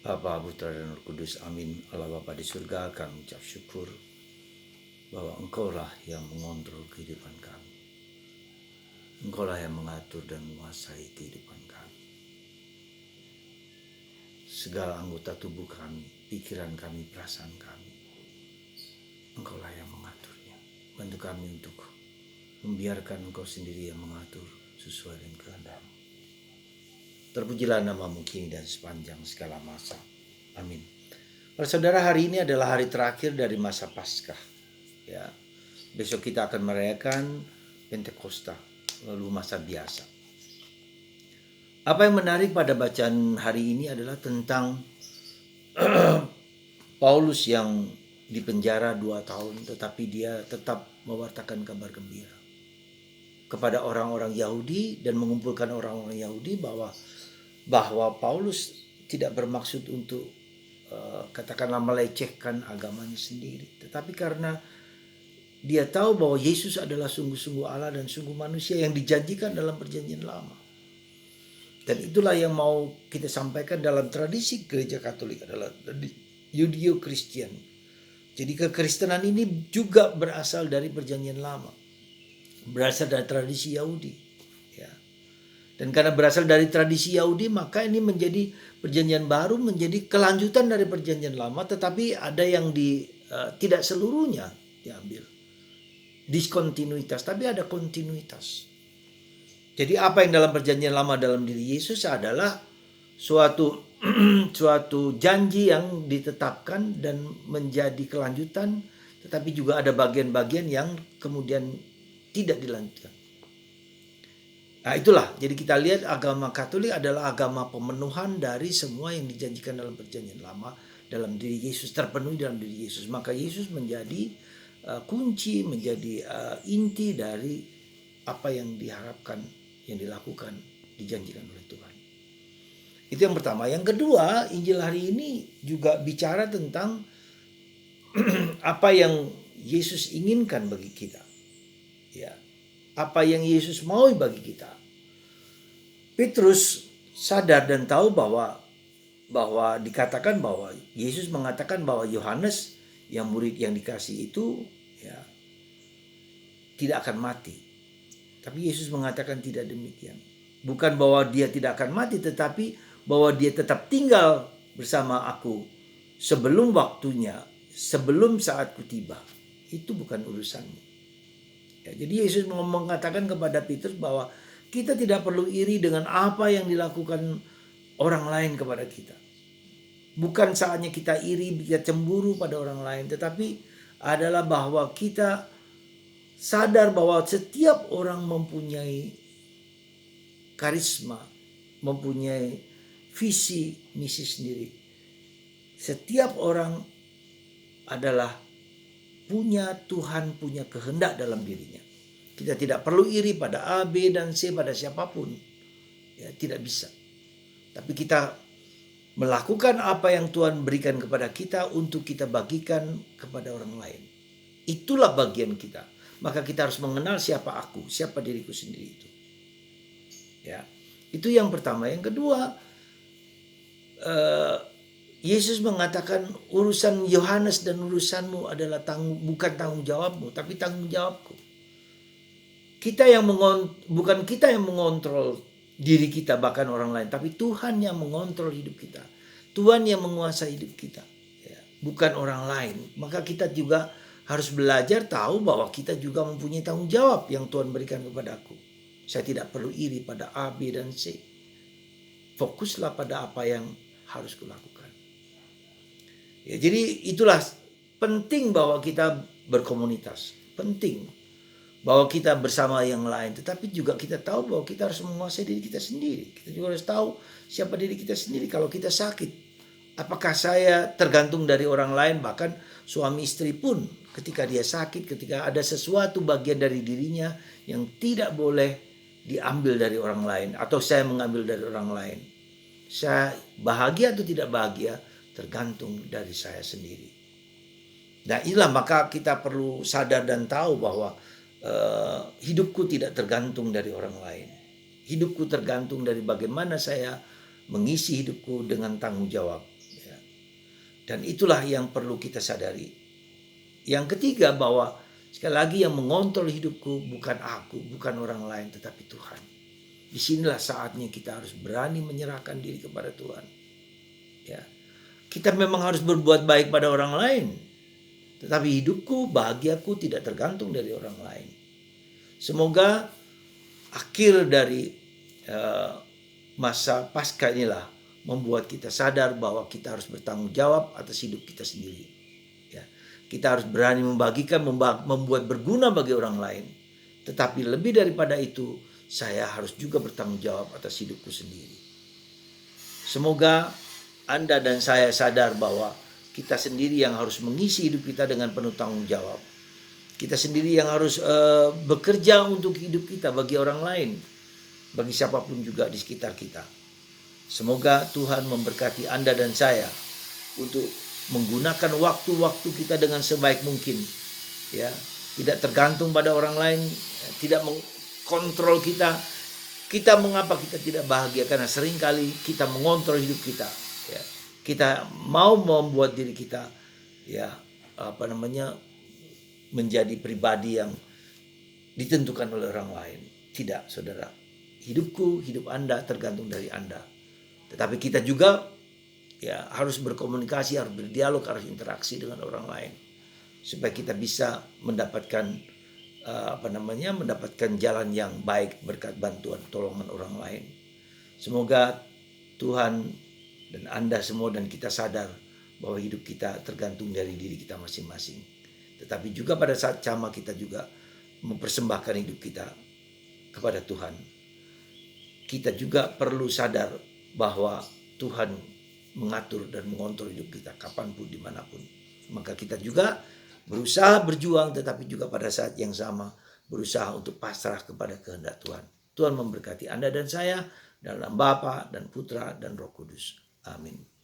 Bapa, Putra dan Roh Kudus, amin. Allah Bapa di surga, kami ucap syukur bahwa Engkaulah yang mengontrol kehidupan kami. Engkaulah yang mengatur dan menguasai kehidupan kami. Segala anggota tubuh kami, pikiran kami, perasaan kami, Engkaulah yang mengaturnya. Bantu kami untuk membiarkan Engkau sendiri yang mengatur sesuai dengan kehendak-Mu. Terpujilah nama-Mu kini dan sepanjang segala masa. Amin. Para saudara, hari ini adalah hari terakhir dari masa Paskah. Ya, besok kita akan merayakan Pentakosta, lalu masa biasa. Apa yang menarik pada bacaan hari ini adalah tentang Paulus yang dipenjara 2 tahun, tetapi dia tetap mewartakan kabar gembira kepada orang-orang Yahudi dan mengumpulkan orang-orang Yahudi bahwa Paulus tidak bermaksud untuk katakanlah melecehkan agamanya sendiri, tetapi karena dia tahu bahwa Yesus adalah sungguh-sungguh Allah dan sungguh manusia yang dijanjikan dalam perjanjian lama. Dan itulah yang mau kita sampaikan dalam tradisi gereja Katolik, adalah Yudeo-Kristian. Jadi kekristenan ini juga berasal dari perjanjian lama, berasal dari tradisi Yahudi. Ya. Dan karena berasal dari tradisi Yahudi, maka ini menjadi perjanjian baru, menjadi kelanjutan dari perjanjian lama, tetapi ada yang tidak seluruhnya diambil. Diskontinuitas, tapi ada kontinuitas. Jadi apa yang dalam perjanjian lama dalam diri Yesus adalah suatu janji yang ditetapkan dan menjadi kelanjutan, tetapi juga ada bagian-bagian yang kemudian tidak dilanjutkan. Nah itulah, jadi kita lihat agama Katolik adalah agama pemenuhan dari semua yang dijanjikan dalam perjanjian lama dalam diri Yesus, terpenuhi dalam diri Yesus. Maka Yesus menjadi kunci, menjadi inti dari apa yang diharapkan, yang dilakukan, dijanjikan oleh Tuhan. Itu yang pertama. Yang kedua, Injil hari ini juga bicara tentang apa yang Yesus inginkan bagi kita. Ya, apa yang Yesus mau bagi kita. Petrus sadar dan tahu bahwa dikatakan bahwa Yesus mengatakan bahwa Yohanes yang murid yang dikasih itu ya tidak akan mati. Tapi Yesus mengatakan tidak demikian. Bukan bahwa dia tidak akan mati, tetapi bahwa dia tetap tinggal bersama aku sebelum waktunya, sebelum saatku tiba. Itu bukan urusanmu. Ya, jadi Yesus mengatakan kepada Petrus bahwa kita tidak perlu iri dengan apa yang dilakukan orang lain kepada kita. Bukan saatnya kita iri, kita cemburu pada orang lain, tetapi adalah bahwa kita sadar bahwa setiap orang mempunyai karisma, mempunyai visi, misi sendiri. Setiap orang adalah punya Tuhan, punya kehendak dalam dirinya. Kita tidak perlu iri pada A, B, dan C, pada siapapun. Ya, tidak bisa. Tapi kita melakukan apa yang Tuhan berikan kepada kita untuk kita bagikan kepada orang lain. Itulah bagian kita. Maka kita harus mengenal siapa aku, siapa diriku sendiri itu. Ya, itu yang pertama. Yang kedua, Yesus mengatakan urusan Yohanes dan urusanmu adalah bukan tanggung jawabmu, tapi tanggung jawabku. Bukan kita yang mengontrol diri kita bahkan orang lain, tapi Tuhan yang mengontrol hidup kita. Tuhan yang menguasai hidup kita, ya, bukan orang lain. Maka kita juga harus belajar tahu bahwa kita juga mempunyai tanggung jawab yang Tuhan berikan kepada aku. Saya tidak perlu iri pada A, B, dan C. Fokuslah pada apa yang harus kulakukan. Ya, jadi itulah penting bahwa kita berkomunitas. Penting bahwa kita bersama yang lain. Tetapi juga kita tahu bahwa kita harus menguasai diri kita sendiri. Kita juga harus tahu siapa diri kita sendiri. Kalau kita sakit, apakah saya tergantung dari orang lain? Bahkan suami istri pun ketika dia sakit, ketika ada sesuatu bagian dari dirinya yang tidak boleh diambil dari orang lain, atau saya mengambil dari orang lain, saya bahagia atau tidak bahagia tergantung dari saya sendiri. Nah inilah maka kita perlu sadar dan tahu bahwa hidupku tidak tergantung dari orang lain. Hidupku tergantung dari bagaimana saya mengisi hidupku dengan tanggung jawab. Dan itulah yang perlu kita sadari. Yang ketiga, bahwa sekali lagi yang mengontrol hidupku bukan aku, bukan orang lain, tetapi Tuhan. Disinilah saatnya kita harus berani menyerahkan diri kepada Tuhan. Ya, kita memang harus berbuat baik pada orang lain, tetapi hidupku, bahagiaku tidak tergantung dari orang lain. Semoga akhir dari masa pasca inilah membuat kita sadar bahwa kita harus bertanggung jawab atas hidup kita sendiri. Ya, kita harus berani membagikan, membuat berguna bagi orang lain. Tetapi lebih daripada itu, saya harus juga bertanggung jawab atas hidupku sendiri. Semoga Anda dan saya sadar bahwa kita sendiri yang harus mengisi hidup kita dengan penuh tanggung jawab. Kita sendiri yang harus bekerja untuk hidup kita bagi orang lain, bagi siapapun juga di sekitar kita. Semoga Tuhan memberkati Anda dan saya untuk menggunakan waktu-waktu kita dengan sebaik mungkin. Ya, tidak tergantung pada orang lain, tidak mengkontrol kita. Kita mengapa kita tidak bahagia? Karena seringkali kita mengontrol hidup kita. Ya, kita mau membuat diri kita menjadi pribadi yang ditentukan oleh orang lain. Tidak, saudara. Hidupku, hidup Anda tergantung dari Anda. Tetapi kita juga harus berkomunikasi, harus berdialog, harus interaksi dengan orang lain supaya kita bisa mendapatkan mendapatkan jalan yang baik berkat bantuan tolongan orang lain. Semoga Tuhan dan Anda semua dan kita sadar bahwa hidup kita tergantung dari diri kita masing-masing. Tetapi juga pada saat sama kita juga mempersembahkan hidup kita kepada Tuhan. Kita juga perlu sadar bahwa Tuhan mengatur dan mengontrol hidup kita kapanpun, dimanapun. Maka kita juga berusaha berjuang, tetapi juga pada saat yang sama berusaha untuk pasrah kepada kehendak Tuhan. Tuhan memberkati Anda dan saya dalam Bapa dan Putra dan Roh Kudus. Amin.